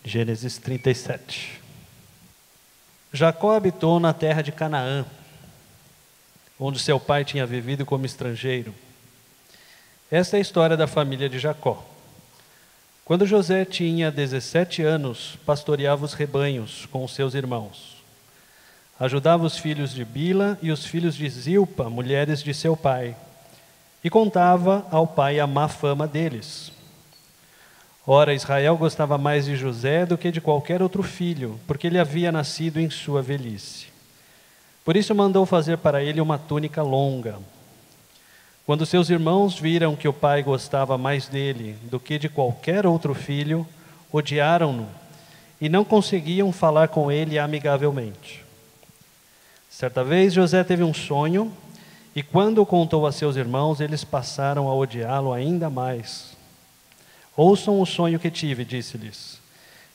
Gênesis 37. Jacó habitou na terra de Canaã, onde seu pai tinha vivido como estrangeiro. Esta é a história da família de Jacó. Quando José tinha 17 anos, pastoreava os rebanhos com os seus irmãos. Ajudava os filhos de Bila e os filhos de Zilpa, mulheres de seu pai, e contava ao pai a má fama deles. Ora, Israel gostava mais de José do que de qualquer outro filho, porque ele havia nascido em sua velhice. Por isso mandou fazer para ele uma túnica longa. Quando seus irmãos viram que o pai gostava mais dele do que de qualquer outro filho, odiaram-no e não conseguiam falar com ele amigavelmente. Certa vez José teve um sonho, e quando o contou a seus irmãos, eles passaram a odiá-lo ainda mais. Ouçam o sonho que tive, disse-lhes.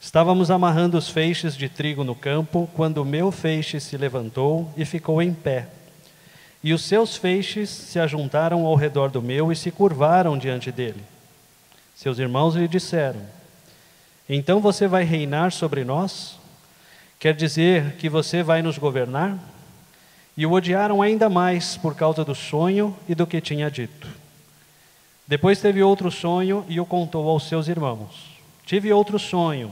Estávamos amarrando os feixes de trigo no campo, quando o meu feixe se levantou e ficou em pé. E os seus feixes se ajuntaram ao redor do meu e se curvaram diante dele. Seus irmãos lhe disseram: então você vai reinar sobre nós? Quer dizer que você vai nos governar? E o odiaram ainda mais por causa do sonho e do que tinha dito. Depois teve outro sonho e o contou aos seus irmãos. Tive outro sonho,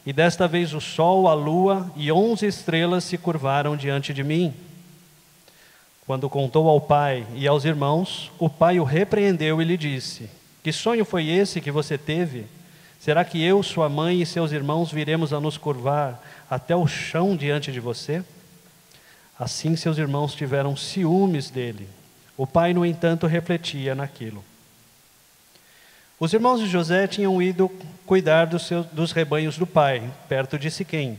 e desta vez o sol, a lua e 11 estrelas se curvaram diante de mim. Quando contou ao pai e aos irmãos, o pai o repreendeu e lhe disse: que sonho foi esse que você teve? Será que eu, sua mãe e seus irmãos viremos a nos curvar até o chão diante de você? Assim seus irmãos tiveram ciúmes dele. O pai, no entanto, refletia naquilo. Os irmãos de José tinham ido cuidar dos rebanhos do pai, perto de Siquém.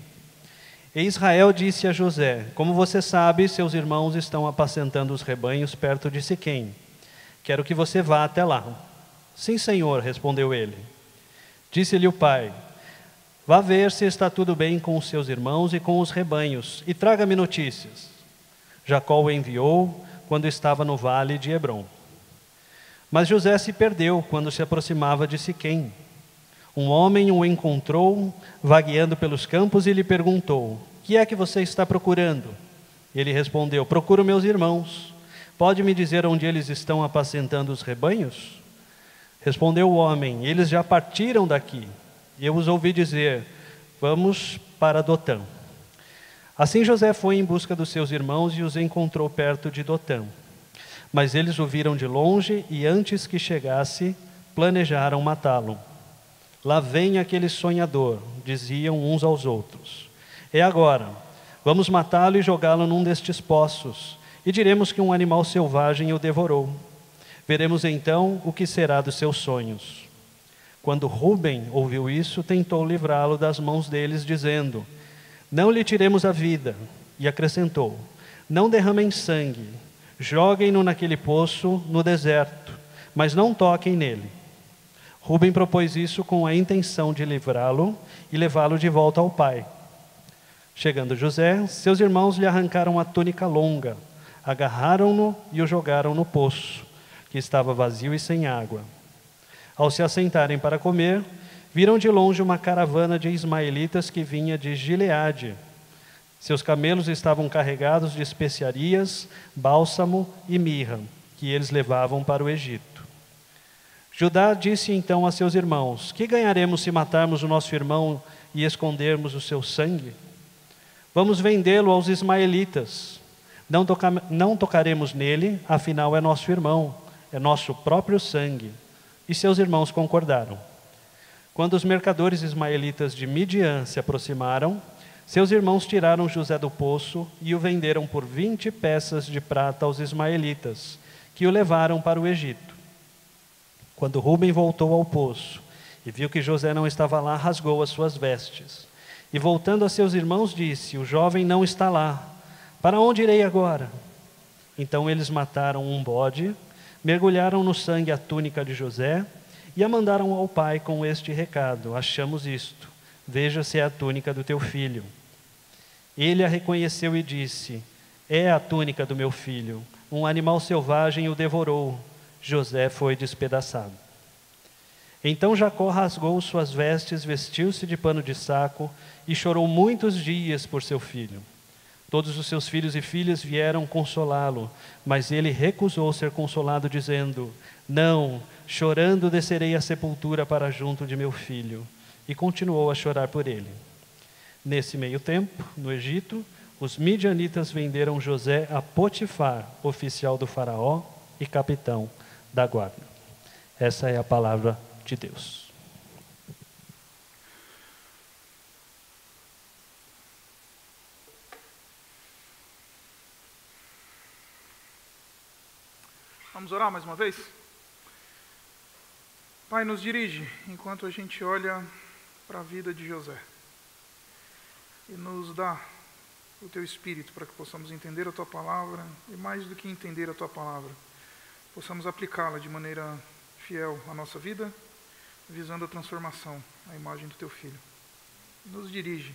E Israel disse a José: como você sabe, seus irmãos estão apacentando os rebanhos perto de Siquém. Quero que você vá até lá. Sim, senhor, respondeu ele. Disse-lhe o pai: vá ver se está tudo bem com os seus irmãos e com os rebanhos, e traga-me notícias. Jacó o enviou quando estava no vale de Hebrom. Mas José se perdeu quando se aproximava de Siquém. Um homem o encontrou vagueando pelos campos e lhe perguntou: que é que você está procurando? Ele respondeu: procuro meus irmãos. Pode me dizer onde eles estão apacentando os rebanhos? Respondeu o homem: eles já partiram daqui. Eu os ouvi dizer: vamos para Dotã. Assim José foi em busca dos seus irmãos e os encontrou perto de Dotã. Mas eles o viram de longe e, antes que chegasse, planejaram matá-lo. Lá vem aquele sonhador, diziam uns aos outros. É agora, vamos matá-lo e jogá-lo num destes poços, e diremos que um animal selvagem o devorou. Veremos então o que será dos seus sonhos. Quando Rúben ouviu isso, tentou livrá-lo das mãos deles, dizendo: não lhe tiremos a vida. E acrescentou: não derramem sangue. Joguem-no naquele poço no deserto, mas não toquem nele. Rúben propôs isso com a intenção de livrá-lo e levá-lo de volta ao pai. Chegando José, seus irmãos lhe arrancaram a túnica longa, agarraram-no e o jogaram no poço, que estava vazio e sem água. Ao se assentarem para comer, viram de longe uma caravana de ismaelitas que vinha de Gileade. Seus camelos estavam carregados de especiarias, bálsamo e mirra, que eles levavam para o Egito. Judá disse então a seus irmãos: que ganharemos se matarmos o nosso irmão e escondermos o seu sangue? Vamos vendê-lo aos ismaelitas. Não tocaremos nele, afinal é nosso irmão, é nosso próprio sangue. E seus irmãos concordaram. Quando os mercadores ismaelitas de Midian se aproximaram, seus irmãos tiraram José do poço e o venderam por 20 peças de prata aos ismaelitas, que o levaram para o Egito. Quando Rúben voltou ao poço e viu que José não estava lá, rasgou as suas vestes. E voltando a seus irmãos, disse: o jovem não está lá. Para onde irei agora? Então eles mataram um bode, mergulharam no sangue a túnica de José e a mandaram ao pai com este recado: achamos isto, veja se é a túnica do teu filho. Ele a reconheceu e disse: é a túnica do meu filho, um animal selvagem o devorou. José foi despedaçado. Então Jacó rasgou suas vestes, vestiu-se de pano de saco e chorou muitos dias por seu filho. Todos os seus filhos e filhas vieram consolá-lo, mas ele recusou ser consolado, dizendo: não, chorando descerei à sepultura para junto de meu filho. E continuou a chorar por ele. Nesse meio tempo, no Egito, os midianitas venderam José a Potifar, oficial do faraó e capitão da guarda. Essa é a palavra de Deus. Vamos orar mais uma vez? Pai, nos dirige enquanto a gente olha para a vida de José. E nos dá o Teu Espírito para que possamos entender a Tua Palavra e, mais do que entender a Tua Palavra, possamos aplicá-la de maneira fiel à nossa vida, visando a transformação, a imagem do Teu Filho. Nos dirige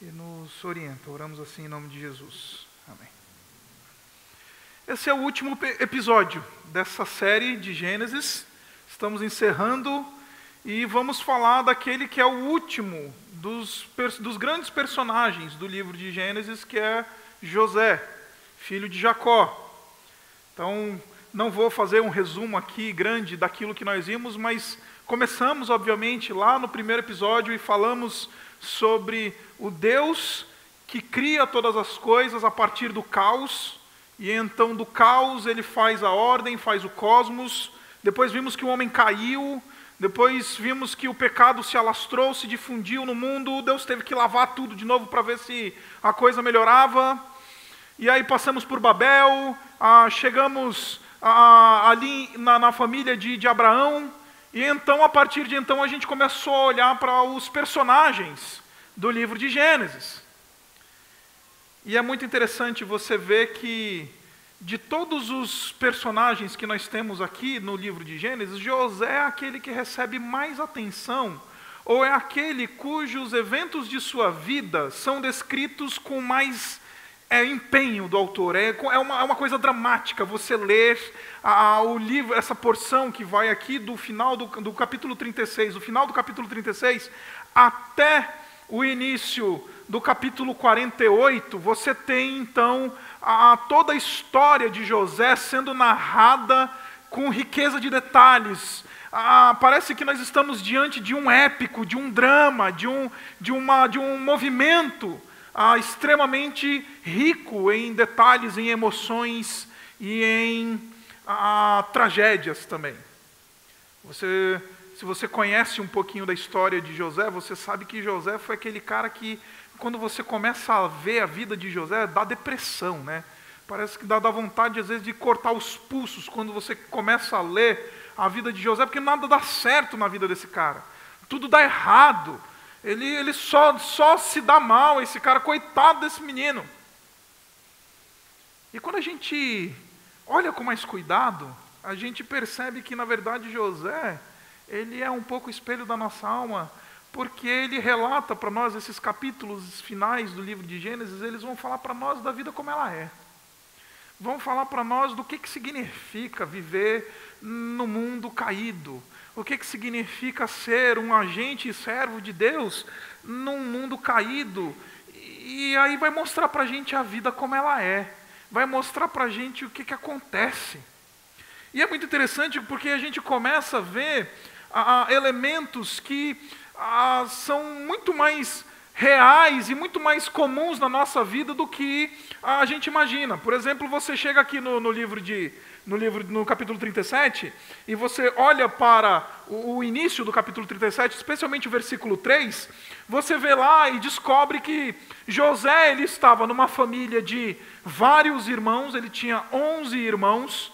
e nos orienta. Oramos assim em nome de Jesus. Amém. Esse é o último episódio dessa série de Gênesis. Estamos encerrando e vamos falar daquele que é o último dos grandes personagens do livro de Gênesis, que é José, filho de Jacó. Então, não vou fazer um resumo aqui grande daquilo que nós vimos, mas começamos, obviamente, lá no primeiro episódio e falamos sobre o Deus que cria todas as coisas a partir do caos. E então do caos ele faz a ordem, faz o cosmos. Depois vimos que o homem caiu. Depois vimos que o pecado se alastrou, se difundiu no mundo. Deus teve que lavar tudo de novo para ver se a coisa melhorava. E aí passamos por Babel, chegamos ali na família de Abraão. E então, a partir de então, a gente começou a olhar para os personagens do livro de Gênesis. E é muito interessante você ver que, de todos os personagens que nós temos aqui no livro de Gênesis, José é aquele que recebe mais atenção, ou é aquele cujos eventos de sua vida são descritos com mais empenho do autor. É uma coisa dramática você ler o livro, essa porção que vai aqui do final do capítulo 36, do final do capítulo 36, até o início do capítulo 48, você tem então toda a história de José sendo narrada com riqueza de detalhes. Parece que nós estamos diante de um épico, de um drama, de um movimento extremamente rico em detalhes, em emoções e em tragédias também. Se você conhece um pouquinho da história de José, você sabe que José foi aquele cara que, quando você começa a ver a vida de José, dá depressão, né? Parece que dá vontade, às vezes, de cortar os pulsos quando você começa a ler a vida de José, porque nada dá certo na vida desse cara. Tudo dá errado. Ele só se dá mal, esse cara, coitado desse menino. E quando a gente olha com mais cuidado, a gente percebe que, na verdade, José, ele é um pouco espelho da nossa alma, porque ele relata para nós, esses capítulos finais do livro de Gênesis, eles vão falar para nós da vida como ela é. Vão falar para nós do que significa viver no mundo caído. O que significa ser um agente e servo de Deus num mundo caído. E aí vai mostrar para a gente a vida como ela é. Vai mostrar para a gente o que acontece. E é muito interessante porque a gente começa a ver elementos que são muito mais reais e muito mais comuns na nossa vida do que a gente imagina. Por exemplo, você chega aqui no capítulo 37, e você olha para o início do capítulo 37, especialmente o versículo 3, você vê lá e descobre que José ele estava numa família de vários irmãos, ele tinha 11 irmãos,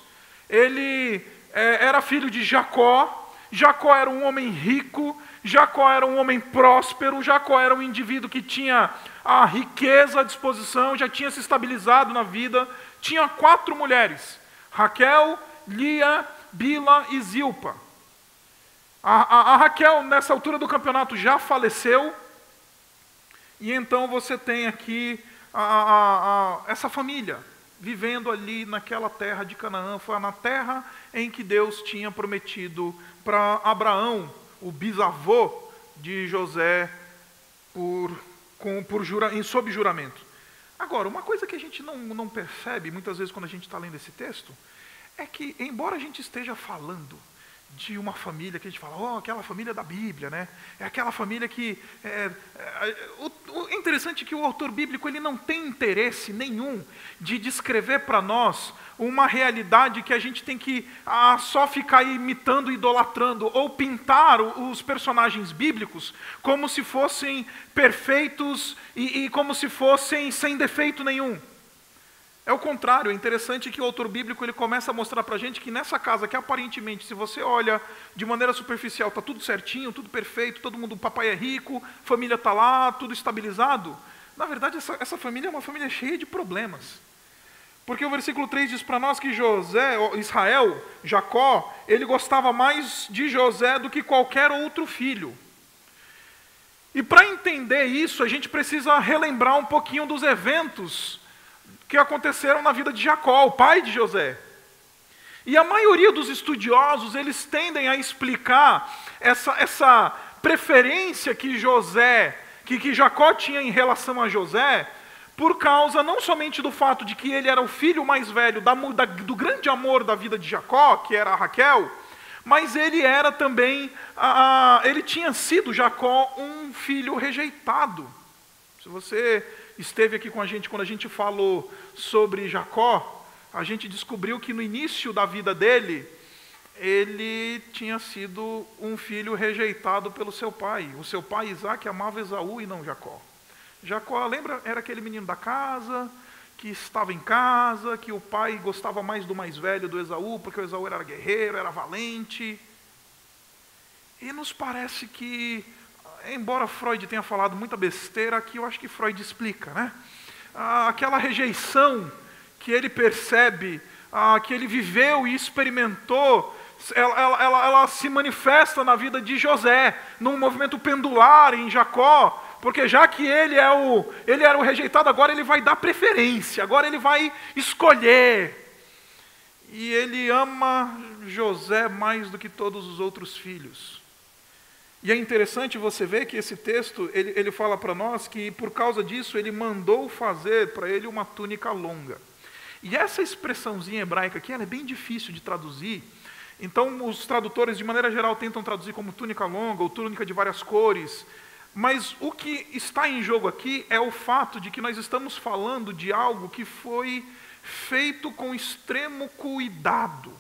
ele era filho de Jacó. Jacó era um homem rico, Jacó era um homem próspero, Jacó era um indivíduo que tinha a riqueza à disposição, já tinha se estabilizado na vida, tinha 4 mulheres, Raquel, Lia, Bila e Zilpa. A Raquel, nessa altura do campeonato, já faleceu, e então você tem aqui essa família vivendo ali naquela terra de Canaã. Foi na terra em que Deus tinha prometido para Abraão, o bisavô de José, sob juramento. Agora, uma coisa que a gente não percebe muitas vezes quando a gente está lendo esse texto, é que, embora a gente esteja falando de uma família que a gente fala, aquela família da Bíblia, né? É aquela família que... É interessante que o autor bíblico ele não tem interesse nenhum de descrever para nós uma realidade que a gente tem que só ficar imitando, idolatrando, ou pintar os personagens bíblicos como se fossem perfeitos e como se fossem sem defeito nenhum. É o contrário. É interessante que o autor bíblico ele começa a mostrar para a gente que nessa casa, que aparentemente, se você olha de maneira superficial, está tudo certinho, tudo perfeito, todo mundo, o papai é rico, família está lá, tudo estabilizado. Na verdade, essa família é uma família cheia de problemas. Porque o versículo 3 diz para nós que Israel, Jacó, ele gostava mais de José do que qualquer outro filho. E para entender isso, a gente precisa relembrar um pouquinho dos eventos que aconteceram na vida de Jacó, o pai de José. E a maioria dos estudiosos, eles tendem a explicar essa preferência que Jacó tinha em relação a José, por causa não somente do fato de que ele era o filho mais velho do grande amor da vida de Jacó, que era a Raquel, mas ele era também, ele tinha sido, Jacó, um filho rejeitado. Se você esteve aqui com a gente quando a gente falou sobre Jacó, a gente descobriu que no início da vida dele, ele tinha sido um filho rejeitado pelo seu pai. O seu pai Isaac amava Esaú e não Jacó. Jacó, lembra, era aquele menino da casa, que estava em casa, que o pai gostava mais do mais velho, do Esaú, porque o Esaú era guerreiro, era valente. E nos parece que, embora Freud tenha falado muita besteira, aqui eu acho que Freud explica, né? Aquela rejeição que ele percebe, que ele viveu e experimentou, ela se manifesta na vida de José, num movimento pendular em Jacó, porque já que ele era o rejeitado, agora ele vai dar preferência, agora ele vai escolher. E ele ama José mais do que todos os outros filhos. E é interessante você ver que esse texto, ele fala para nós que por causa disso ele mandou fazer para ele uma túnica longa. E essa expressãozinha hebraica aqui, ela é bem difícil de traduzir. Então os tradutores de maneira geral tentam traduzir como túnica longa ou túnica de várias cores. Mas o que está em jogo aqui é o fato de que nós estamos falando de algo que foi feito com extremo cuidado.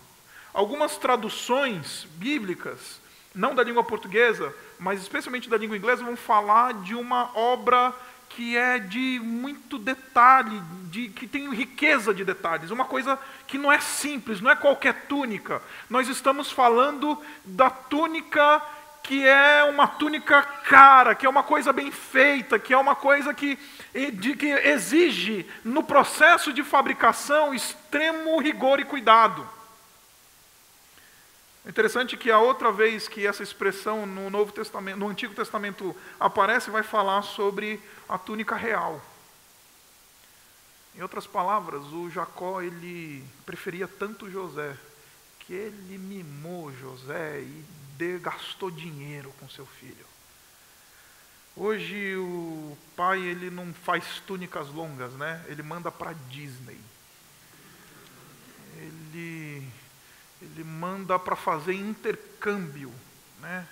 Algumas traduções bíblicas, não da língua portuguesa, mas especialmente da língua inglesa, vão falar de uma obra que é de muito detalhe, que tem riqueza de detalhes, uma coisa que não é simples, não é qualquer túnica. Nós estamos falando da túnica que é uma túnica cara, que é uma coisa bem feita, que é uma coisa que exige, no processo de fabricação, extremo rigor e cuidado. É interessante que a outra vez que essa expressão no Antigo Testamento aparece, vai falar sobre a túnica real. Em outras palavras, o Jacó ele preferia tanto José, que ele mimou José e gastou dinheiro com seu filho. Hoje o pai ele não faz túnicas longas, né? Ele manda para Disney. Ele manda para fazer intercâmbio, né?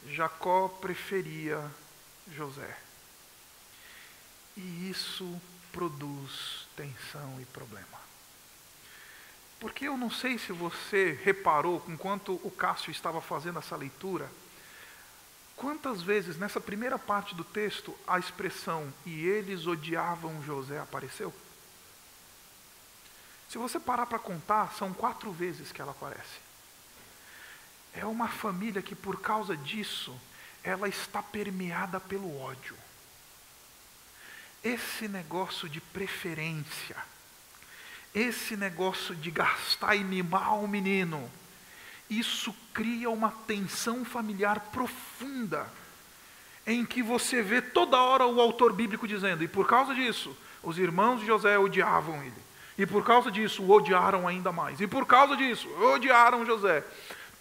Jacó preferia José. E isso produz tensão e problema. Porque eu não sei se você reparou, enquanto o Cássio estava fazendo essa leitura, quantas vezes nessa primeira parte do texto a expressão "e eles odiavam José" apareceu? Se você parar para contar, são 4 vezes que ela aparece. É uma família que por causa disso, ela está permeada pelo ódio. Esse negócio de preferência, esse negócio de gastar e mimar o menino, isso cria uma tensão familiar profunda. em que você vê toda hora o autor bíblico dizendo, e por causa disso, os irmãos de José odiavam ele. E por causa disso, o odiaram ainda mais. E por causa disso, odiaram José.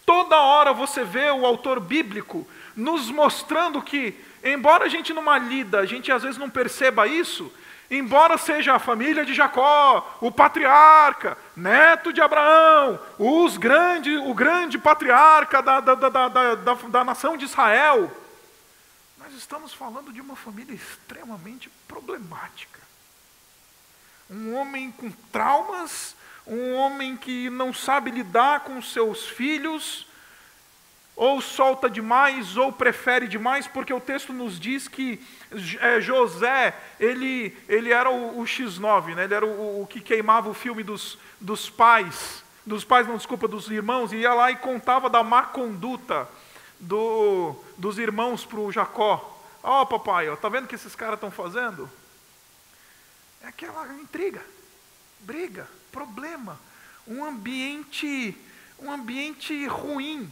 Toda hora você vê o autor bíblico nos mostrando que, embora a gente numa lida, a gente às vezes não perceba isso, embora seja a família de Jacó, o patriarca, neto de Abraão, o grande patriarca da nação de Israel, nós estamos falando de uma família extremamente problemática. Um homem com traumas, um homem que não sabe lidar com seus filhos, ou solta demais, ou prefere demais, porque o texto nos diz que José, ele era o X9, né? Ele era o que queimava o filme dos pais, dos irmãos, e ia lá e contava da má conduta dos irmãos para o Jacó. Ó, papai, ó, tá vendo o que esses caras estão fazendo? É aquela intriga, briga, problema, um ambiente ruim,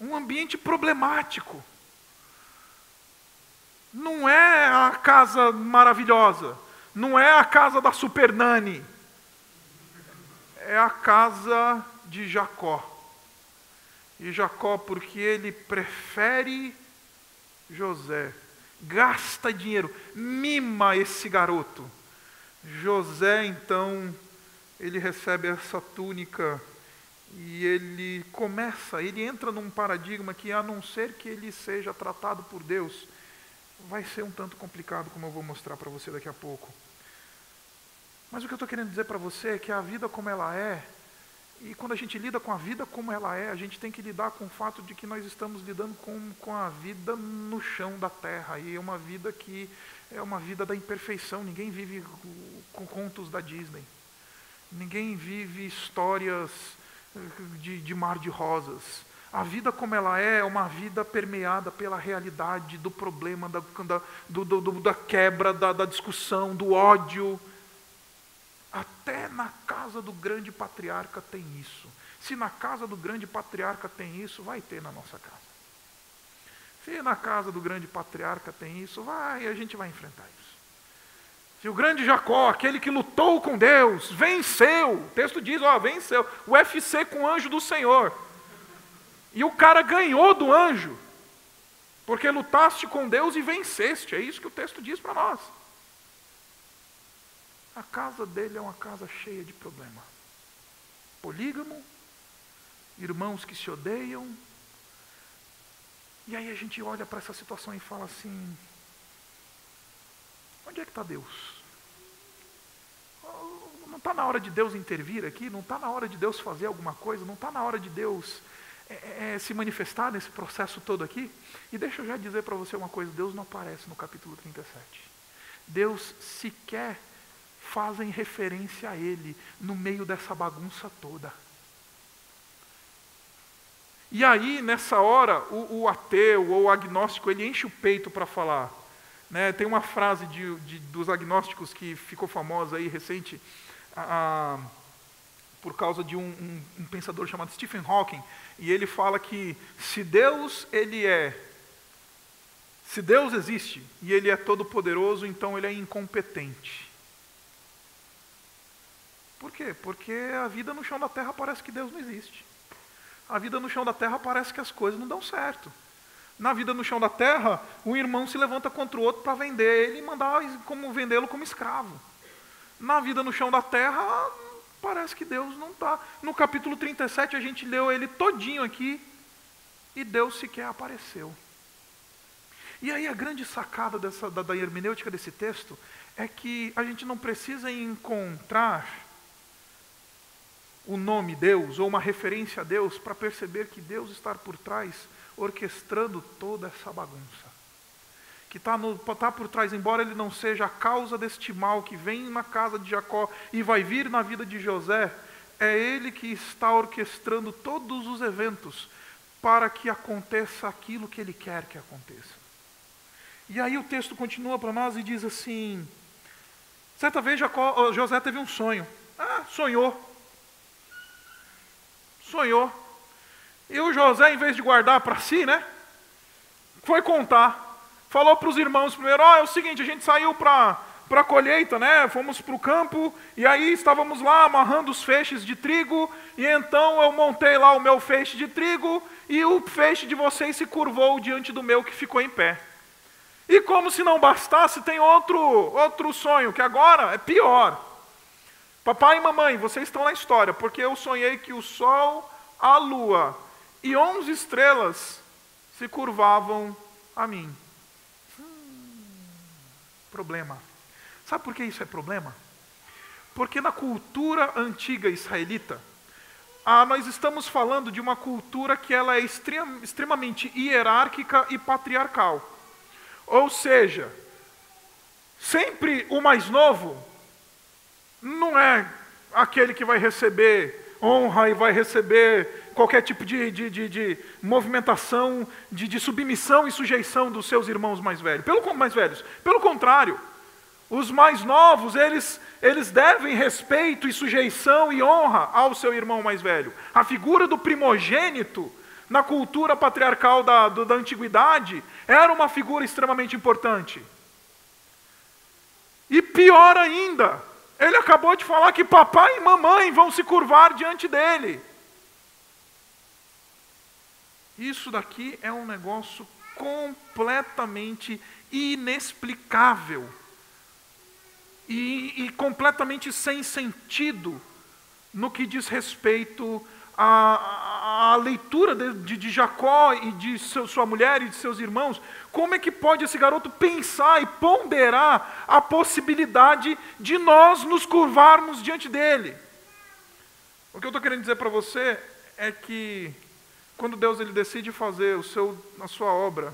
um ambiente problemático. Não é a casa maravilhosa, não é a casa da Super Nani, é a casa de Jacó. E Jacó, porque ele prefere José, gasta dinheiro, mima esse garoto. José, então, ele recebe essa túnica e ele entra num paradigma que, a não ser que ele seja tratado por Deus, vai ser um tanto complicado, como eu vou mostrar para você daqui a pouco. Mas o que eu estou querendo dizer para você é que a vida como ela é, e quando a gente lida com a vida como ela é, a gente tem que lidar com o fato de que nós estamos lidando com a vida no chão da terra. E é uma vida que é uma vida da imperfeição. Ninguém vive com contos da Disney. Ninguém vive histórias de mar de rosas. A vida como ela é uma vida permeada pela realidade do problema, da quebra, da discussão, do ódio. Até na casa do grande patriarca tem isso. Se na casa do grande patriarca tem isso, vai ter na nossa casa. Se na casa do grande patriarca tem isso, a gente vai enfrentar isso. Se o grande Jacó, aquele que lutou com Deus, venceu, o texto diz, venceu, o UFC com o anjo do Senhor. E o cara ganhou do anjo, porque lutaste com Deus e venceste. É isso que o texto diz para nós. A casa dele é uma casa cheia de problema. Polígamo, irmãos que se odeiam. E aí a gente olha para essa situação e fala assim, onde é que está Deus? Não está na hora de Deus intervir aqui? Não está na hora de Deus fazer alguma coisa? Não está na hora de Deus se manifestar nesse processo todo aqui? E deixa eu já dizer para você uma coisa, Deus não aparece no capítulo 37. Deus sequer fazem referência a ele no meio dessa bagunça toda. E aí, nessa hora, o ateu ou o agnóstico, ele enche o peito para falar. Né? Tem uma frase dos agnósticos que ficou famosa aí, recente, por causa de um pensador chamado Stephen Hawking, e ele fala que se Deus existe e ele é todo poderoso, então ele é incompetente. Por quê? Porque a vida no chão da terra parece que Deus não existe. A vida no chão da terra parece que as coisas não dão certo. Na vida no chão da terra, um irmão se levanta contra o outro para vender ele e mandar vendê-lo como escravo. Na vida no chão da terra, parece que Deus não está. No capítulo 37 a gente leu ele todinho aqui e Deus sequer apareceu. E aí a grande sacada da hermenêutica desse texto é que a gente não precisa encontrar o nome Deus, ou uma referência a Deus, para perceber que Deus está por trás, orquestrando toda essa bagunça. Que está por trás, embora ele não seja a causa deste mal que vem na casa de Jacó e vai vir na vida de José, é ele que está orquestrando todos os eventos para que aconteça aquilo que ele quer que aconteça. E aí o texto continua para nós e diz assim, certa vez José teve um sonho. Sonhou. E o José, em vez de guardar para si, né? foi contar. Falou para os irmãos primeiro, é o seguinte, a gente saiu para a colheita, né? Fomos para o campo, e aí estávamos lá amarrando os feixes de trigo, e então eu montei lá o meu feixe de trigo, e o feixe de vocês se curvou diante do meu que ficou em pé. E como se não bastasse, tem outro sonho, que agora é pior. Papai e mamãe, vocês estão na história, porque eu sonhei que o sol, a lua e 11 estrelas se curvavam a mim. Problema. Sabe por que isso é problema? Porque na cultura antiga israelita, nós estamos falando de uma cultura que ela é extremamente hierárquica e patriarcal. Ou seja, sempre o mais novo não é aquele que vai receber honra e vai receber qualquer tipo de movimentação, de submissão e sujeição dos seus irmãos mais velhos. Pelo contrário, os mais novos, eles devem respeito e sujeição e honra ao seu irmão mais velho. A figura do primogênito, na cultura patriarcal da antiguidade, era uma figura extremamente importante. E pior ainda, ele acabou de falar que papai e mamãe vão se curvar diante dele. Isso daqui é um negócio completamente inexplicável e completamente sem sentido no que diz respeito à leitura de Jacó e de sua mulher e de seus irmãos. Como é que pode esse garoto pensar e ponderar a possibilidade de nós nos curvarmos diante dele? O que eu estou querendo dizer para você é que quando Deus ele decide fazer a sua obra,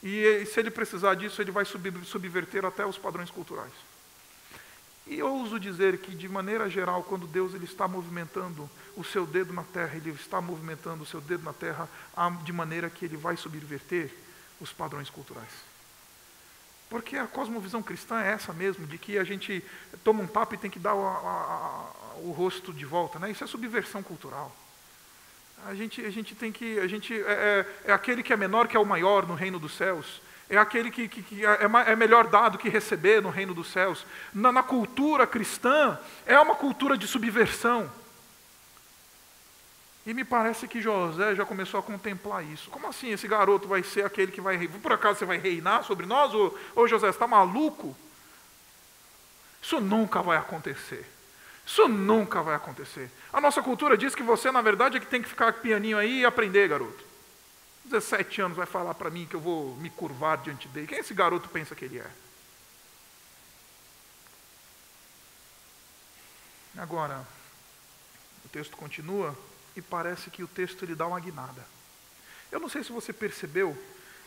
e se ele precisar disso, ele vai subverter até os padrões culturais. E eu ouso dizer que, de maneira geral, quando Deus ele está movimentando o seu dedo na terra, ele está movimentando o seu dedo na terra de maneira que ele vai subverter os padrões culturais. Porque a cosmovisão cristã é essa mesmo, de que a gente toma um tapa e tem que dar o rosto de volta, né? Isso é subversão cultural. A gente é aquele que é menor que é o maior no reino dos céus. É aquele que é melhor dar do que receber no reino dos céus. Na cultura cristã, é uma cultura de subversão. E me parece que José já começou a contemplar isso. Como assim esse garoto vai ser aquele que vai... Por acaso você vai reinar sobre nós? Ou José, você está maluco? Isso nunca vai acontecer. Isso nunca vai acontecer. A nossa cultura diz que você, na verdade, é que tem que ficar pianinho aí e aprender, garoto. 17 anos vai falar para mim que eu vou me curvar diante dele. Quem esse garoto pensa que ele é? Agora, o texto continua e parece que o texto ele dá uma guinada. Eu não sei se você percebeu,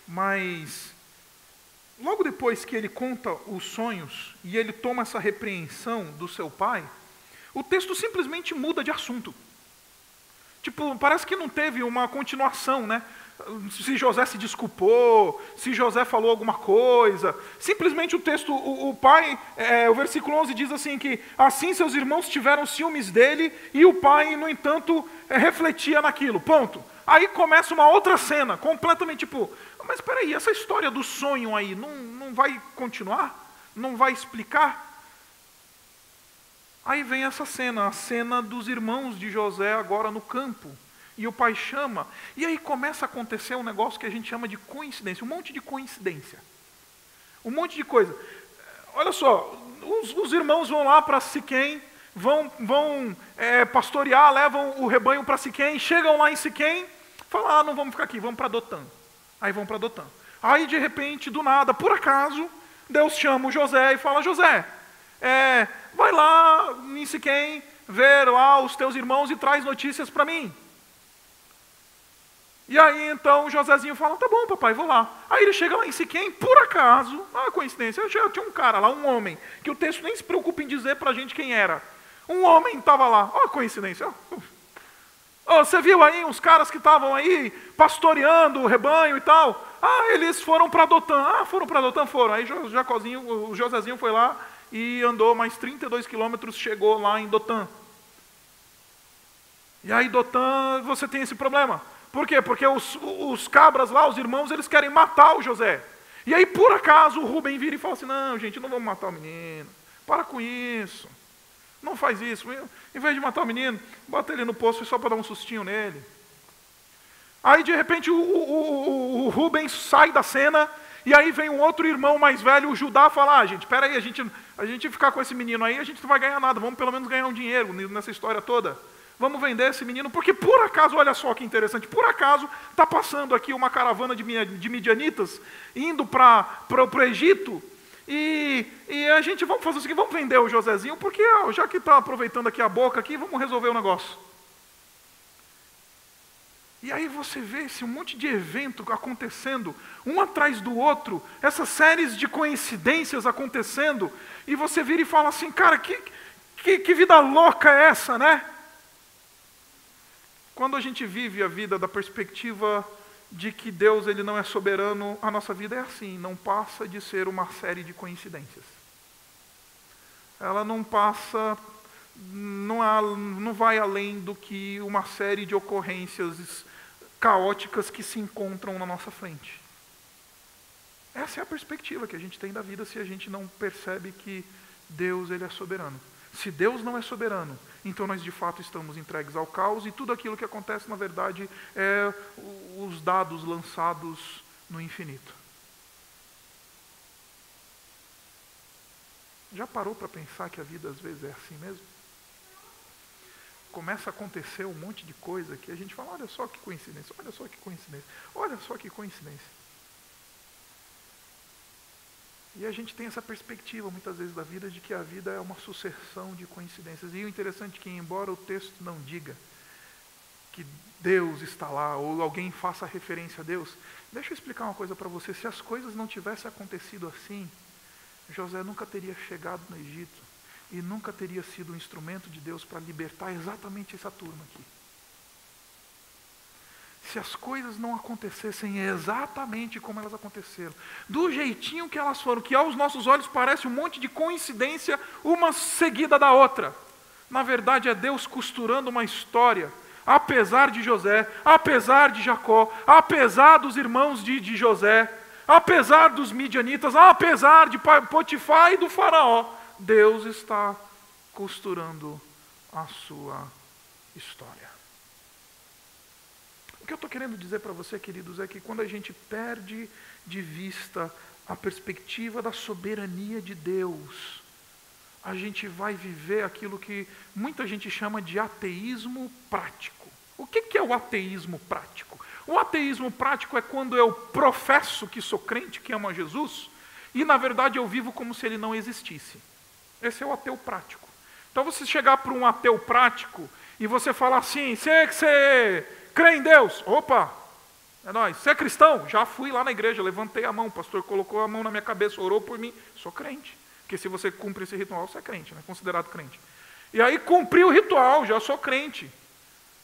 mas logo depois que ele conta os sonhos e ele toma essa repreensão do seu pai, o texto simplesmente muda de assunto. Tipo, parece que não teve uma continuação, né? Se José se desculpou, se José falou alguma coisa. Simplesmente o texto, o pai, o versículo 11 diz assim que assim seus irmãos tiveram ciúmes dele e o pai, no entanto, refletia naquilo. Ponto. Aí começa uma outra cena, completamente tipo, mas espera aí, essa história do sonho aí não vai continuar? Não vai explicar? Aí vem essa cena, a cena dos irmãos de José agora no campo. E o pai chama, e aí começa a acontecer um negócio que a gente chama de coincidência, um monte de coincidência. Um monte de coisa. Olha só, os irmãos vão lá para Siquém, vão pastorear, levam o rebanho para Siquém, chegam lá em Siquém, falam, não vamos ficar aqui, vamos para Dotã. Aí vão para Dotã. Aí de repente, do nada, por acaso, Deus chama o José e fala, José, vai lá em Siquém, ver lá os teus irmãos e traz notícias para mim. E aí então o Josézinho fala, tá bom papai, vou lá. Aí ele chega lá em Siquém, por acaso, coincidência, tinha um cara lá, um homem, que o texto nem se preocupa em dizer pra gente quem era. Um homem estava lá, coincidência. Você viu aí uns caras que estavam aí pastoreando o rebanho e tal? Eles foram para Dotã. Foram para Dotã, foram. Aí o Josézinho foi lá e andou mais 32 quilômetros, chegou lá em Dotã. E aí Dotã, você tem esse problema. Por quê? Porque os cabras lá, os irmãos, eles querem matar o José. E aí, por acaso, o Rubem vira e fala assim, não, gente, não vamos matar o menino. Para com isso. Não faz isso. Em vez de matar o menino, bota ele no poço só para dar um sustinho nele. Aí, de repente, o Rubens sai da cena, e aí vem um outro irmão mais velho, o Judá, fala, gente, espera aí, a gente ficar com esse menino aí, a gente não vai ganhar nada, vamos pelo menos ganhar um dinheiro nessa história toda. Vamos vender esse menino, porque por acaso, olha só que interessante, por acaso está passando aqui uma caravana de midianitas, indo para o Egito, e a gente, vamos fazer o seguinte, vamos vender o Josézinho, porque já que está aproveitando aqui a boca, aqui, vamos resolver o negócio. E aí você vê esse monte de evento acontecendo, um atrás do outro, essas séries de coincidências acontecendo, e você vira e fala assim, cara, que vida louca é essa, né? Quando a gente vive a vida da perspectiva de que Deus ele não é soberano, a nossa vida é assim, não passa de ser uma série de coincidências. Ela não passa, não vai além do que uma série de ocorrências caóticas que se encontram na nossa frente. Essa é a perspectiva que a gente tem da vida se a gente não percebe que Deus ele é soberano. Se Deus não é soberano, então nós de fato estamos entregues ao caos e tudo aquilo que acontece na verdade é os dados lançados no infinito. Já parou para pensar que a vida às vezes é assim mesmo? Começa a acontecer um monte de coisa que a gente fala, olha só que coincidência, olha só que coincidência, olha só que coincidência. E a gente tem essa perspectiva muitas vezes da vida de que a vida é uma sucessão de coincidências. E o interessante é que embora o texto não diga que Deus está lá ou alguém faça referência a Deus, deixa eu explicar uma coisa para você, se as coisas não tivessem acontecido assim, José nunca teria chegado no Egito. E nunca teria sido um instrumento de Deus para libertar exatamente essa turma aqui. Se as coisas não acontecessem exatamente como elas aconteceram, do jeitinho que elas foram, que aos nossos olhos parece um monte de coincidência, uma seguida da outra. Na verdade é Deus costurando uma história, apesar de José, apesar de Jacó, apesar dos irmãos de José, apesar dos midianitas, apesar de Potifar e do faraó. Deus está costurando a sua história. O que eu estou querendo dizer para você, queridos, é que quando a gente perde de vista a perspectiva da soberania de Deus, a gente vai viver aquilo que muita gente chama de ateísmo prático. O que é o ateísmo prático? O ateísmo prático é quando eu professo que sou crente, que amo a Jesus, e na verdade eu vivo como se ele não existisse. Esse é o ateu prático. Então você chegar para um ateu prático e você falar assim, você crê em Deus? Opa, é nóis. Você é cristão? Já fui lá na igreja, levantei a mão, o pastor colocou a mão na minha cabeça, orou por mim. Sou crente. Porque se você cumpre esse ritual, você é crente, né? Considerado crente. E aí cumpri o ritual, já sou crente.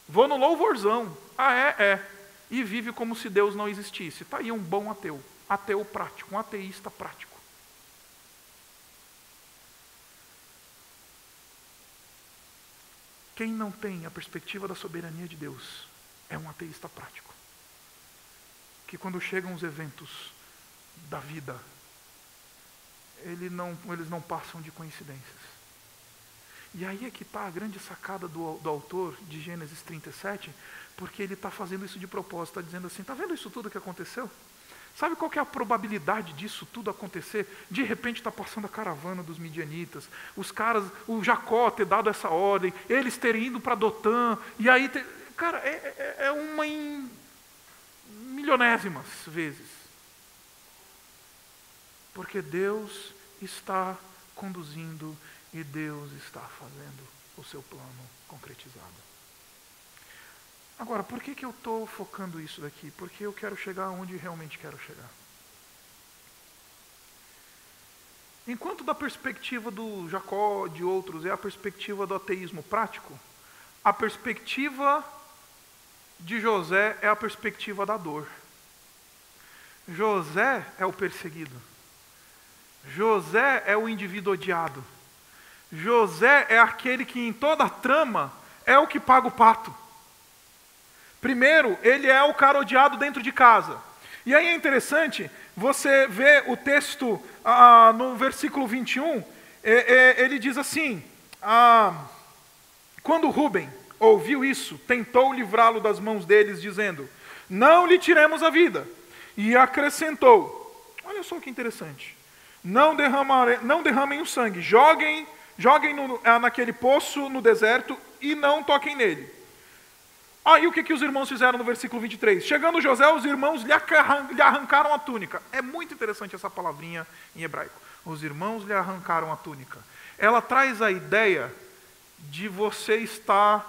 Vou no louvorzão. Ah, é. E vive como se Deus não existisse. Está aí um bom ateu. Ateu prático, um ateísta prático. Quem não tem a perspectiva da soberania de Deus é um ateísta prático. Que quando chegam os eventos da vida, eles não passam de coincidências. E aí é que está a grande sacada do autor de Gênesis 37, porque ele está fazendo isso de propósito, está dizendo assim, está vendo isso tudo que aconteceu? Sabe qual que é a probabilidade disso tudo acontecer? De repente está passando a caravana dos midianitas, os caras, o Jacó ter dado essa ordem, eles terem ido para Dotã, e aí, cara, é uma em milionésimas vezes. Porque Deus está conduzindo e Deus está fazendo o seu plano concretizado. Agora, por que eu estou focando isso daqui? Porque eu quero chegar onde realmente quero chegar. Enquanto da perspectiva do Jacó, de outros, é a perspectiva do ateísmo prático, a perspectiva de José é a perspectiva da dor. José é o perseguido. José é o indivíduo odiado. José é aquele que em toda a trama é o que paga o pato. Primeiro, ele é o cara odiado dentro de casa. E aí é interessante, você vê o texto no versículo 21, ele diz assim, quando Rúben ouviu isso, tentou livrá-lo das mãos deles, dizendo, não lhe tiremos a vida. E acrescentou, olha só que interessante, não derramem o sangue, joguem naquele poço no deserto e não toquem nele. Aí o que os irmãos fizeram no versículo 23? Chegando José, os irmãos lhe arrancaram a túnica. É muito interessante essa palavrinha em hebraico. Os irmãos lhe arrancaram a túnica. Ela traz a ideia de você estar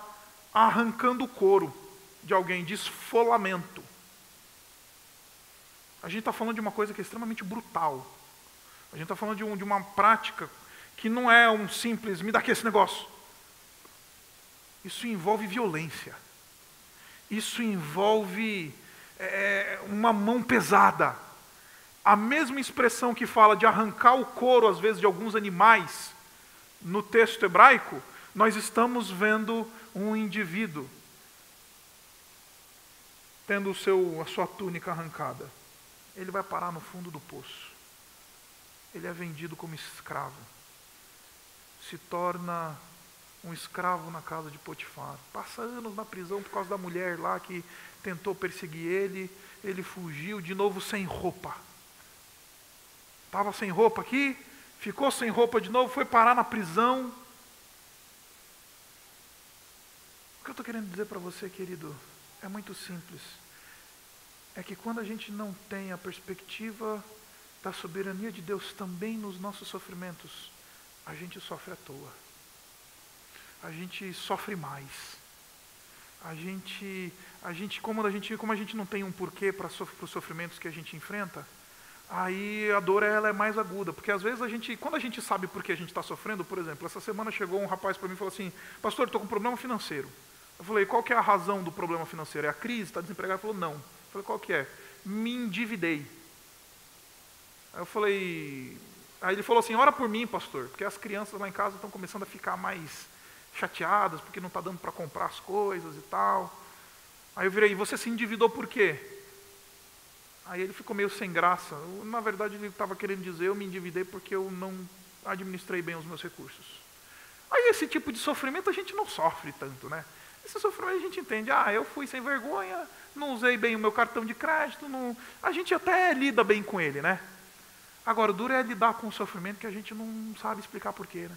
arrancando o couro de alguém, de esfolamento. A gente está falando de uma coisa que é extremamente brutal. A gente está falando de uma prática que não é um simples, me dá aqui esse negócio. Isso envolve violência. Isso envolve uma mão pesada. A mesma expressão que fala de arrancar o couro, às vezes, de alguns animais, no texto hebraico, nós estamos vendo um indivíduo tendo a sua túnica arrancada. Ele vai parar no fundo do poço. Ele é vendido como escravo. Se torna um escravo na casa de Potifar. Passa anos na prisão por causa da mulher lá que tentou perseguir ele. Ele fugiu de novo sem roupa. Estava sem roupa aqui, ficou sem roupa de novo, foi parar na prisão. O que eu estou querendo dizer para você, querido, é muito simples. É que quando a gente não tem a perspectiva da soberania de Deus também nos nossos sofrimentos, a gente sofre à toa. A gente sofre mais. Como a gente não tem um porquê para os sofrimentos que a gente enfrenta, aí a dor ela é mais aguda. Porque às vezes quando a gente sabe por que a gente está sofrendo, por exemplo, essa semana chegou um rapaz para mim e falou assim, pastor, estou com um problema financeiro. Eu falei, qual que é a razão do problema financeiro? É a crise? Está desempregado? Ele falou, não. Eu falei, qual que é? Me endividei. Aí eu falei... Aí ele falou assim, ora por mim, pastor, porque as crianças lá em casa estão começando a ficar mais chateadas, porque não está dando para comprar as coisas e tal. Aí eu virei, você se endividou por quê? Aí ele ficou meio sem graça. Na verdade ele estava querendo dizer, eu me endividei porque eu não administrei bem os meus recursos. Aí esse tipo de sofrimento a gente não sofre tanto, né? Esse sofrimento a gente entende, eu fui sem vergonha, não usei bem o meu cartão de crédito, a gente até lida bem com ele, né? Agora, o duro é lidar com o sofrimento que a gente não sabe explicar porquê, né?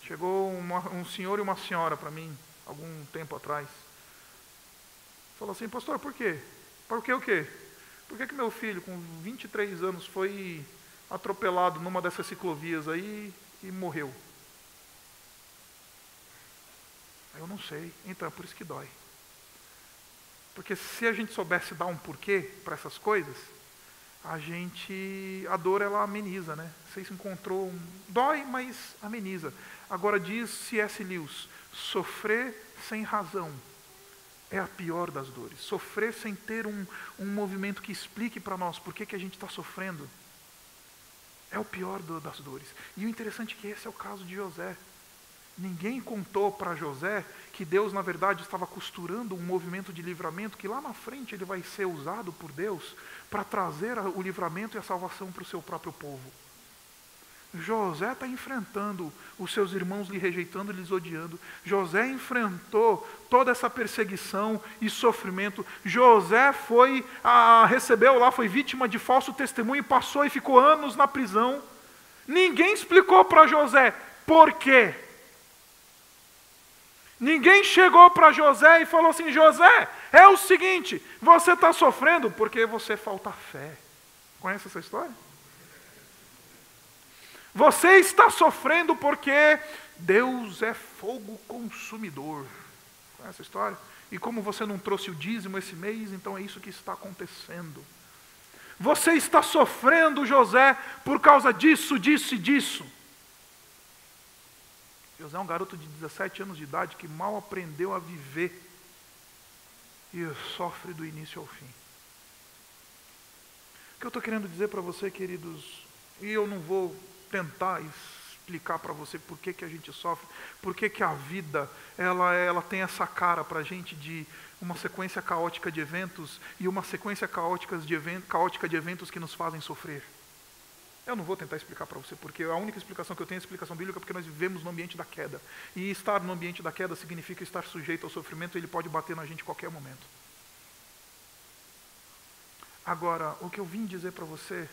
Chegou um senhor e uma senhora para mim, algum tempo atrás. Falou assim, pastor, por quê? Por que o quê? Por que meu filho, com 23 anos, foi atropelado numa dessas ciclovias aí e morreu? Eu não sei. Então, é por isso que dói. Porque se a gente soubesse dar um porquê para essas coisas, a dor ela ameniza, né? Você se encontrou, dói, mas ameniza. Agora diz C.S. Lewis, sofrer sem razão é a pior das dores. Sofrer sem ter um movimento que explique para nós por que a gente está sofrendo é o pior das dores. E o interessante é que esse é o caso de José. Ninguém contou para José que Deus, na verdade, estava costurando um movimento de livramento que lá na frente ele vai ser usado por Deus para trazer o livramento e a salvação para o seu próprio povo. José está enfrentando os seus irmãos lhe rejeitando, lhes odiando. José enfrentou toda essa perseguição e sofrimento. José recebeu lá, foi vítima de falso testemunho, passou e ficou anos na prisão. Ninguém explicou para José por quê. Ninguém chegou para José e falou assim, José, é o seguinte, você está sofrendo porque você falta fé. Conhece essa história? Você está sofrendo porque Deus é fogo consumidor. Conhece essa história? E como você não trouxe o dízimo esse mês, então é isso que está acontecendo. Você está sofrendo, José, por causa disso, disso e disso. José é um garoto de 17 anos de idade que mal aprendeu a viver e sofre do início ao fim. O que eu estou querendo dizer para você, queridos, e eu não vou tentar explicar para você por que a gente sofre, por que a vida ela tem essa cara para a gente de uma sequência caótica de eventos e uma sequência caótica de eventos que nos fazem sofrer. Eu não vou tentar explicar para você, porque a única explicação que eu tenho é a explicação bíblica, porque nós vivemos no ambiente da queda. E estar no ambiente da queda significa estar sujeito ao sofrimento, e ele pode bater na gente a qualquer momento. Agora, o que eu vim dizer para você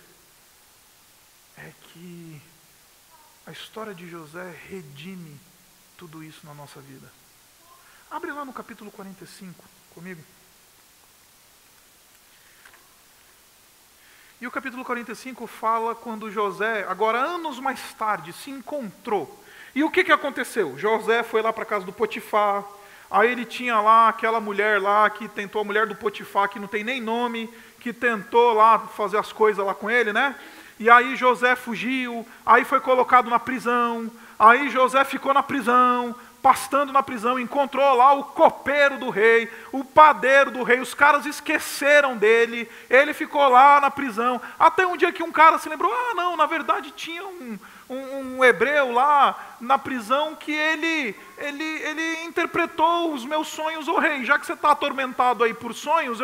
é que a história de José redime tudo isso na nossa vida. Abre lá no capítulo 45 comigo. E o capítulo 45 fala quando José, agora anos mais tarde, se encontrou. E o que aconteceu? José foi lá para a casa do Potifar. Aí ele tinha lá aquela mulher lá que tentou, a mulher do Potifar, que não tem nem nome, que tentou lá fazer as coisas lá com ele, né? E aí José fugiu, aí foi colocado na prisão. Aí José ficou na prisão, pastando na prisão, encontrou lá o copeiro do rei, o padeiro do rei, os caras esqueceram dele, ele ficou lá na prisão, até um dia que um cara se lembrou, não, na verdade tinha um hebreu lá na prisão que ele interpretou os meus sonhos, ô rei, já que você está atormentado aí por sonhos,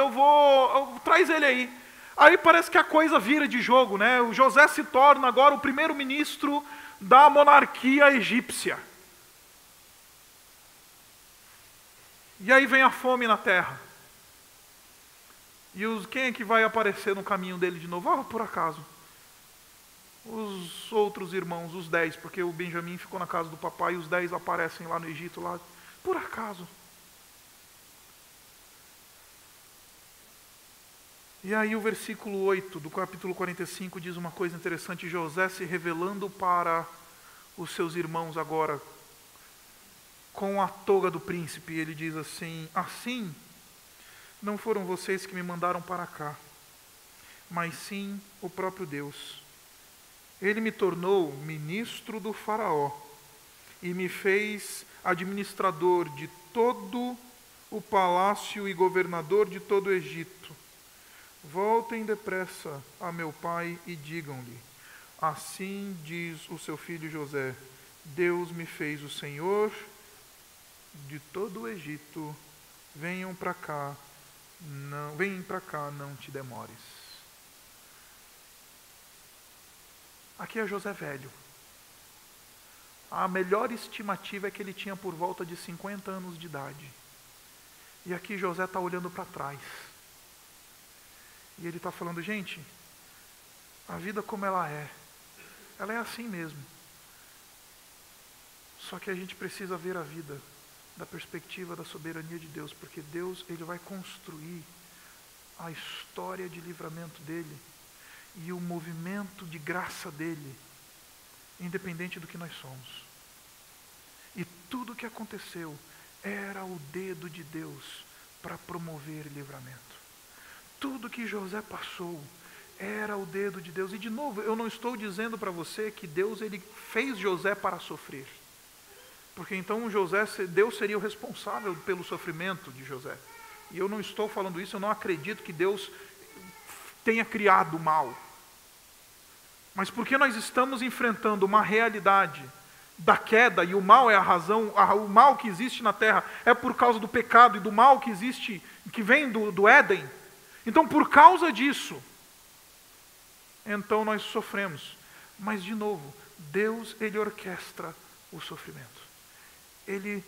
traz ele aí. Aí parece que a coisa vira de jogo, né? O José se torna agora o primeiro-ministro da monarquia egípcia. E aí vem a fome na terra. E quem é que vai aparecer no caminho dele de novo? Por acaso. Os outros irmãos, os 10, porque o Benjamim ficou na casa do papai e os 10 aparecem lá no Egito, lá, por acaso. E aí o versículo 8 do capítulo 45 diz uma coisa interessante, José se revelando para os seus irmãos agora, com a toga do príncipe, ele diz assim, assim, não foram vocês que me mandaram para cá, mas sim o próprio Deus. Ele me tornou ministro do faraó e me fez administrador de todo o palácio e governador de todo o Egito. Voltem depressa a meu pai e digam-lhe, assim diz o seu filho José, Deus me fez o Senhor de todo o Egito, venham para cá, não te demores. Aqui é José velho. A melhor estimativa é que ele tinha por volta de 50 anos de idade. E aqui José está olhando para trás. E ele está falando, gente, a vida como ela é assim mesmo. Só que a gente precisa ver a vida da perspectiva da soberania de Deus, porque Deus, ele vai construir a história de livramento dele e o movimento de graça dele, independente do que nós somos. E tudo o que aconteceu era o dedo de Deus para promover livramento. Tudo que José passou era o dedo de Deus. E de novo, eu não estou dizendo para você que Deus ele fez José para sofrer. Porque então Deus seria o responsável pelo sofrimento de José. E eu não estou falando isso, eu não acredito que Deus tenha criado o mal. Mas porque nós estamos enfrentando uma realidade da queda, e o mal é a razão, o mal que existe na terra é por causa do pecado e do mal que existe, que vem do Éden. Então, por causa disso, então nós sofremos. Mas, de novo, Deus, ele orquestra o sofrimento. Ele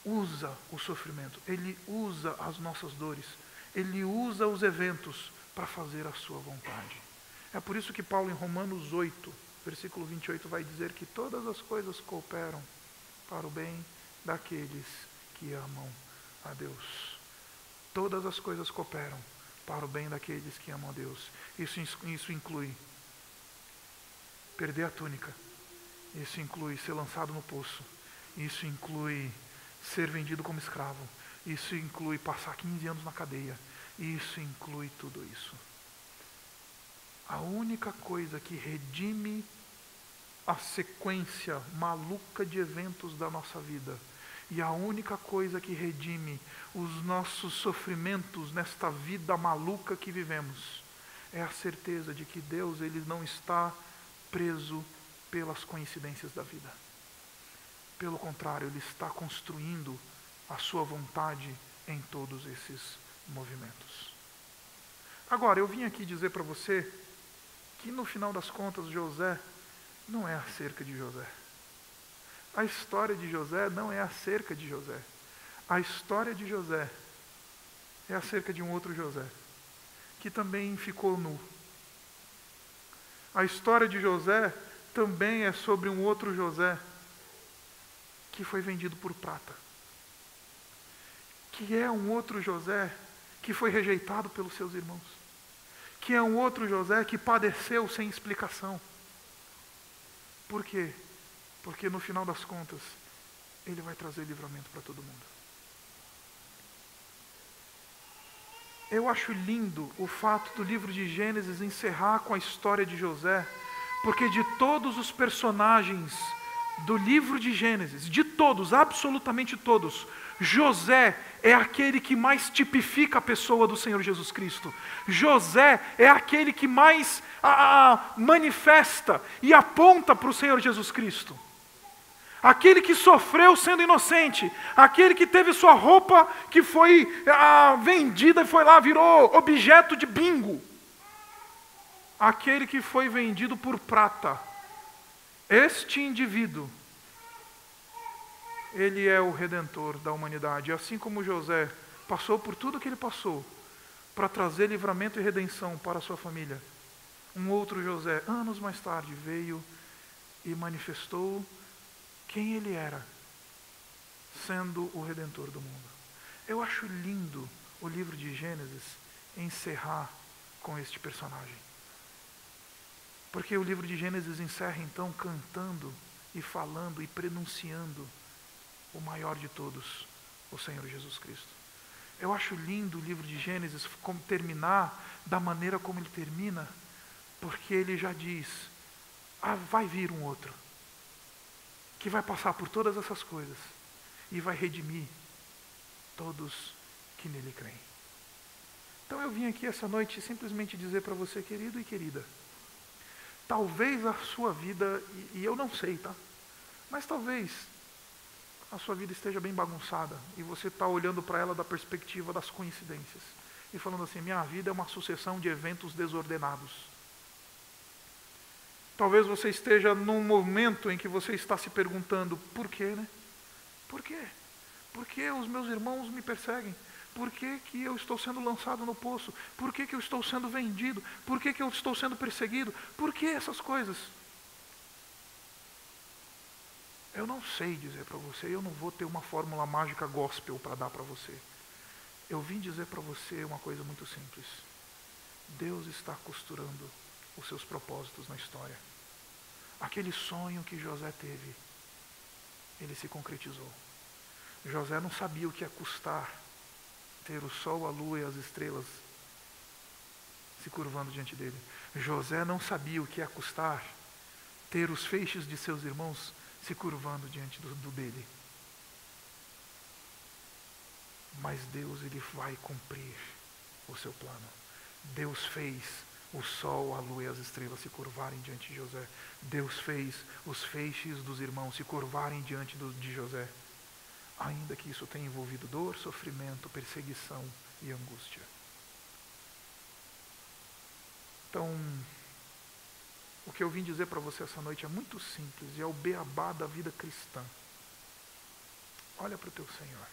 usa o sofrimento, ele usa as nossas dores, ele usa os eventos para fazer a sua vontade. É por isso que Paulo, em Romanos 8, versículo 28, vai dizer que todas as coisas cooperam para o bem daqueles que amam a Deus. Todas as coisas cooperam para o bem daqueles que amam a Deus. Isso inclui perder a túnica. Isso inclui ser lançado no poço. Isso inclui ser vendido como escravo. Isso inclui passar 15 anos na cadeia. Isso inclui tudo isso. A única coisa que redime a sequência maluca de eventos da nossa vida, e a única coisa que redime os nossos sofrimentos nesta vida maluca que vivemos, é a certeza de que Deus ele não está preso pelas coincidências da vida. Pelo contrário, ele está construindo a sua vontade em todos esses movimentos. Agora, eu vim aqui dizer para você que no final das contas José não é acerca de José. A história de José não é acerca de José. A história de José é acerca de um outro José, que também ficou nu. A história de José também é sobre um outro José, que foi vendido por prata. Que é um outro José que foi rejeitado pelos seus irmãos. Que é um outro José que padeceu sem explicação. Por quê? Porque no final das contas, ele vai trazer livramento para todo mundo. Eu acho lindo o fato do livro de Gênesis encerrar com a história de José, porque de todos os personagens do livro de Gênesis, de todos, absolutamente todos, José é aquele que mais tipifica a pessoa do Senhor Jesus Cristo. José é aquele que mais manifesta e aponta para o Senhor Jesus Cristo. Aquele que sofreu sendo inocente, aquele que teve sua roupa que foi vendida e foi lá, virou objeto de bingo. Aquele que foi vendido por prata. Este indivíduo, ele é o redentor da humanidade. Assim como José passou por tudo que ele passou para trazer livramento e redenção para a sua família, um outro José, anos mais tarde, veio e manifestou quem ele era, sendo o redentor do mundo. Eu acho lindo o livro de Gênesis encerrar com este personagem. Porque o livro de Gênesis encerra então cantando e falando e prenunciando o maior de todos, o Senhor Jesus Cristo. Eu acho lindo o livro de Gênesis como terminar da maneira como ele termina, porque ele já diz, vai vir um outro, que vai passar por todas essas coisas e vai redimir todos que nele creem. Então eu vim aqui essa noite simplesmente dizer para você, querido e querida, talvez a sua vida, e eu não sei, tá? Mas talvez a sua vida esteja bem bagunçada e você está olhando para ela da perspectiva das coincidências e falando assim, minha vida é uma sucessão de eventos desordenados. Talvez você esteja num momento em que você está se perguntando, por quê, né? Por quê? Por que os meus irmãos me perseguem? Por que que eu estou sendo lançado no poço? Por que que eu estou sendo vendido? Por que que eu estou sendo perseguido? Por que essas coisas? Eu não sei dizer para você, eu não vou ter uma fórmula mágica gospel para dar para você. Eu vim dizer para você uma coisa muito simples. Deus está costurando os seus propósitos na história. Aquele sonho que José teve, ele se concretizou. José não sabia o que ia custar ter o sol, a lua e as estrelas se curvando diante dele. José não sabia o que ia custar ter os feixes de seus irmãos se curvando diante do dele. Mas Deus, ele vai cumprir o seu plano. Deus fez o sol, a lua e as estrelas se curvarem diante de José. Deus fez os feixes dos irmãos se curvarem diante de José. Ainda que isso tenha envolvido dor, sofrimento, perseguição e angústia. Então, o que eu vim dizer para você essa noite é muito simples e é o beabá da vida cristã. Olha para o teu Senhor.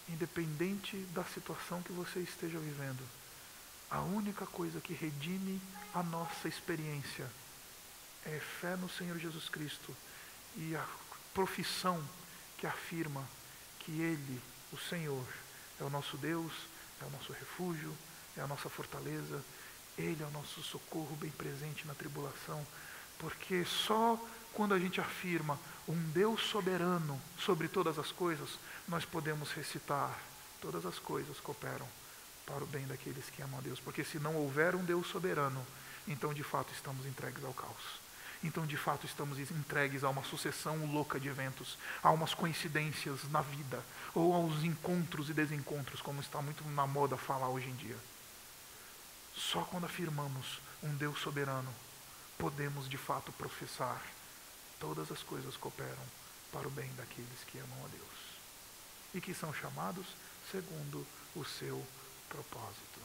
Independente da situação que você esteja vivendo, a única coisa que redime a nossa experiência é fé no Senhor Jesus Cristo e a profissão que afirma que Ele, o Senhor, é o nosso Deus, é o nosso refúgio, é a nossa fortaleza, Ele é o nosso socorro bem presente na tribulação, porque só quando a gente afirma um Deus soberano sobre todas as coisas, nós podemos recitar, todas as coisas cooperam para o bem daqueles que amam a Deus, porque se não houver um Deus soberano, então de fato estamos entregues ao caos. Então de fato estamos entregues a uma sucessão louca de eventos, a umas coincidências na vida, ou aos encontros e desencontros, como está muito na moda falar hoje em dia. Só quando afirmamos um Deus soberano, podemos de fato professar: todas as coisas cooperam para o bem daqueles que amam a Deus e que são chamados segundo o seu propósito.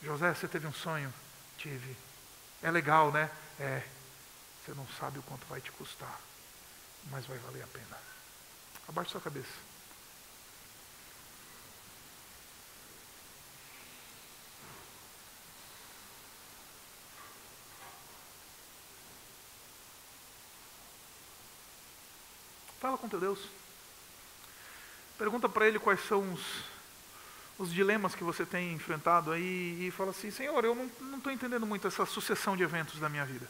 José, você teve um sonho? Tive. É legal, né? É. Você não sabe o quanto vai te custar, mas vai valer a pena. Abaixe sua cabeça. Fala com teu Deus. Pergunta para Ele quais são os dilemas que você tem enfrentado aí e fala assim: Senhor, eu não estou entendendo muito essa sucessão de eventos da minha vida.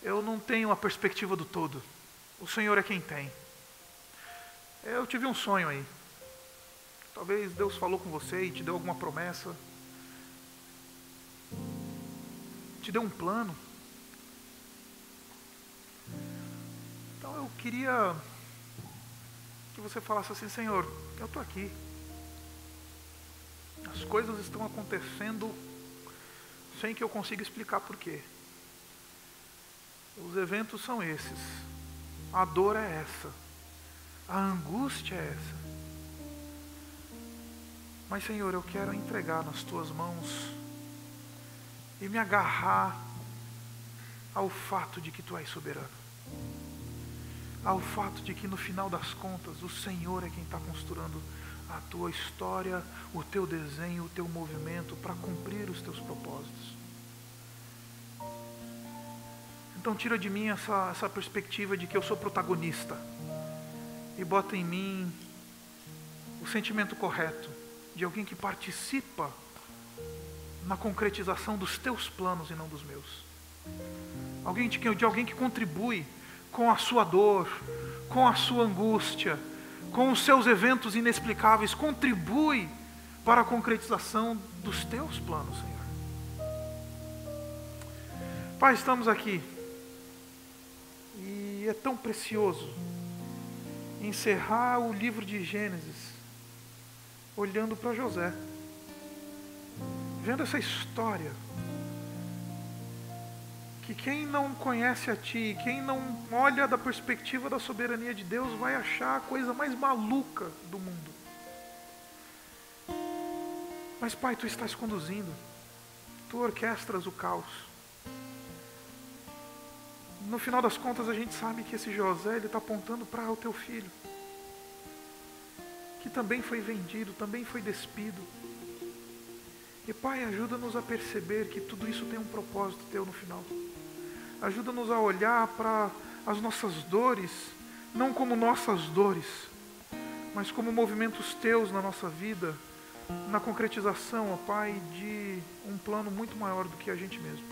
Eu não tenho a perspectiva do todo. O Senhor é quem tem. Eu tive um sonho aí. Talvez Deus falou com você e te deu alguma promessa. Te deu um plano. Então eu queria que você falasse assim: Senhor, eu estou aqui. As coisas estão acontecendo sem que eu consiga explicar porquê. Os eventos são esses. A dor é essa. A angústia é essa. Mas, Senhor, eu quero entregar nas tuas mãos e me agarrar ao fato de que tu és soberano. Ao fato de que no final das contas o Senhor é quem está construindo a tua história, o teu desenho, o teu movimento para cumprir os teus propósitos. Então tira de mim essa perspectiva de que eu sou protagonista e bota em mim o sentimento correto de alguém que participa na concretização dos teus planos e não dos meus. De alguém que contribui com a sua dor, com a sua angústia, com os seus eventos inexplicáveis, contribui para a concretização dos teus planos, Senhor. Pai, estamos aqui e é tão precioso encerrar o livro de Gênesis olhando para José, vendo essa história que quem não conhece a Ti, quem não olha da perspectiva da soberania de Deus, vai achar a coisa mais maluca do mundo. Mas, Pai, Tu estás conduzindo, Tu orquestras o caos. No final das contas, a gente sabe que esse José, ele está apontando para o Teu filho, que também foi vendido, também foi despido. E, Pai, ajuda-nos a perceber que tudo isso tem um propósito Teu no final. Ajuda-nos a olhar para as nossas dores, não como nossas dores, mas como movimentos Teus na nossa vida, na concretização, ó Pai, de um plano muito maior do que a gente mesmo.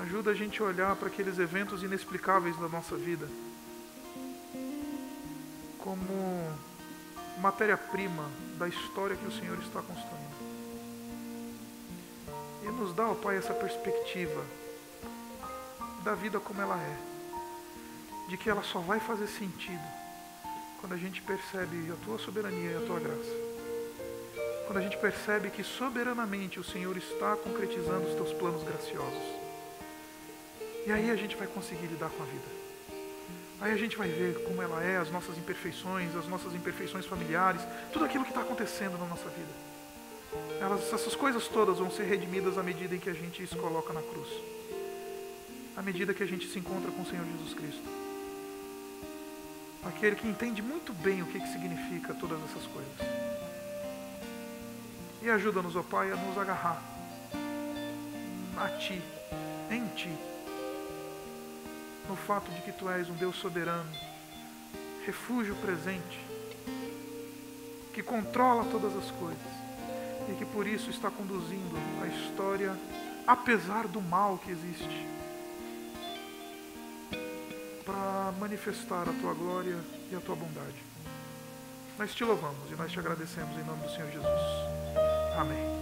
Ajuda a gente a olhar para aqueles eventos inexplicáveis da nossa vida como matéria-prima da história que o Senhor está construindo. E nos dá, ó Pai, essa perspectiva da vida como ela é, de que ela só vai fazer sentido quando a gente percebe a Tua soberania e a Tua graça. Quando a gente percebe que soberanamente o Senhor está concretizando os Teus planos graciosos. E aí a gente vai conseguir lidar com a vida. Aí a gente vai ver como ela é, as nossas imperfeições familiares, tudo aquilo que está acontecendo na nossa vida. Essas coisas todas vão ser redimidas à medida em que a gente se coloca na cruz. À medida que a gente se encontra com o Senhor Jesus Cristo. Aquele que entende muito bem o que significa todas essas coisas. E ajuda-nos, ó Pai, a nos agarrar a Ti, em Ti. No fato de que Tu és um Deus soberano, refúgio presente, que controla todas as coisas e que por isso está conduzindo a história, apesar do mal que existe, para manifestar a Tua glória e a Tua bondade. Nós Te louvamos e nós Te agradecemos em nome do Senhor Jesus. Amém.